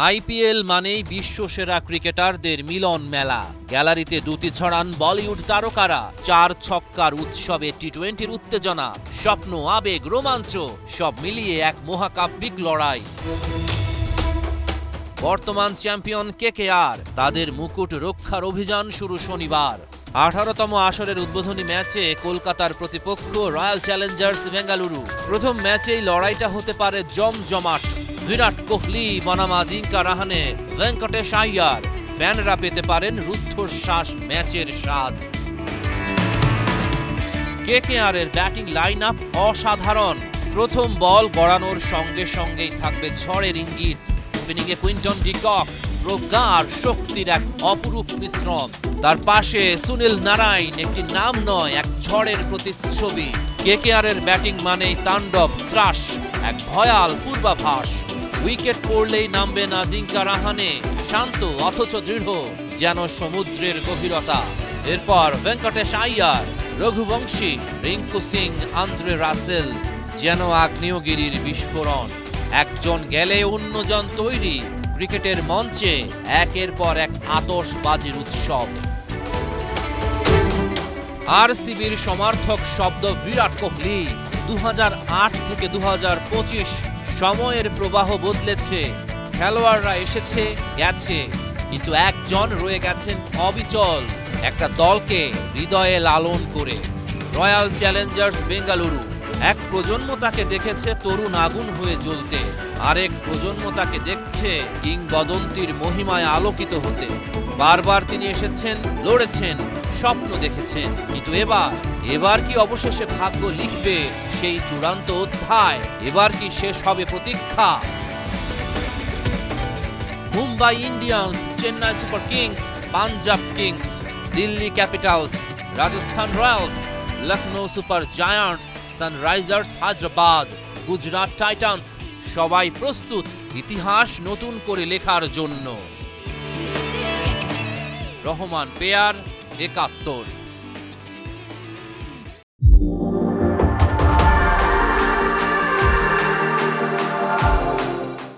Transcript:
IPL মানেই বিশ্বসেরা ক্রিকেটারদের মিলন মেলা। গ্যালারিতে দুটি ছড়ান বলিউড তারকারা। 4 ছক্কার উৎসবে টি-20-র উত্তেজনা, স্বপ্ন, আবেগ, রোমাঞ্চ সব মিলিয়ে এক মহাকাব্যিক লড়াই। বর্তমান চ্যাম্পিয়ন কেকেআর, তাদের মুকুট রক্ষার অভিযান শুরু শনিবার। 18তম আসরের উদ্বোধনী ম্যাচে কলকাতার প্রতিপক্ষ রয়্যাল চ্যালেঞ্জার্স বেঙ্গালুরু। প্রথম ম্যাচেই লড়াইটা হতে পারে জমজমাট। বিরাট কোহলি বনাম আজিঙ্কা রাহানে, ভেঙ্কটেশ আইয়ার, ফ্যানরা পেতে পারেন রুদ্ধশ্বাস ম্যাচের স্বাদ। কেকেআরের ব্যাটিং লাইন আপ অসাধারণ। প্রথম বল গড়ানোর সঙ্গে সঙ্গেই থাকবে ঝড়ের ইঙ্গিত। ওপেনিংয়ে কুইন্টন ডি কক, প্রজ্ঞা আর শক্তির এক অপরূপ মিশ্রণ। তার পাশে সুনীল নারাইন, একটি নাম নয়, এক ঝড়ের প্রতিচ্ছবি। কেকেআরের ব্যাটিং মানেই তাণ্ডব, ত্রাস, এক ভয়াল পূর্বাভাস। উইকেট পড়লেই নামবেন আজিঙ্কা রাহানে, শান্ত অথচ দৃঢ়, যেন সমুদ্রের গভীরতা। এরপর ভেঙ্কটেশ আইয়ার, রঘুবংশী, রিঙ্কু সিং, আন্দ্রে রাসেল, যেন আগ্নেয়গিরির বিস্ফোরণ। একজন গেলে অন্যজন তৈরি। ক্রিকেটের মঞ্চে একের পর এক আতশবাজির উৎসব। আরসিবির সমর্থক শব্দ বিরাট কোহলি। 2008 থেকে 2025 সময়ের প্রবাহ বদলেছে। খেলোয়াড়রা এসেছে, গেছে, কিন্তু একজন রয়ে গেছেন অবিচল, একটা দলকে হৃদয়ে লালন করে। Royal Challengers Bengaluru. এক প্রজন্ম তাকে দেখেছে তরুণ আগুন হয়ে জ্বলতে, আরেক প্রজন্ম তাকে দেখছে কিংবদন্তির মহিমায় আলোকিত হতে। বারবার তিনি এসেছেন, লড়েছেন, স্বপ্ন দেখেছেন, কিন্তু এবার কি অবশেষে ভাগ্য লিখবে সেই চূড়ান্ত অধ্যায়? এবার কি শেষ হবে প্রতীক্ষা? Mumbai Indians, Chennai Super Kings, Punjab Kings, Delhi Capitals, Rajasthan Royals, Lucknow Super Giants, Sunrisers Hyderabad, Gujarat Titans, সবাই প্রস্তুত ইতিহাস নতুন করে লেখার জন্য। রহমান পেয়ার, 71।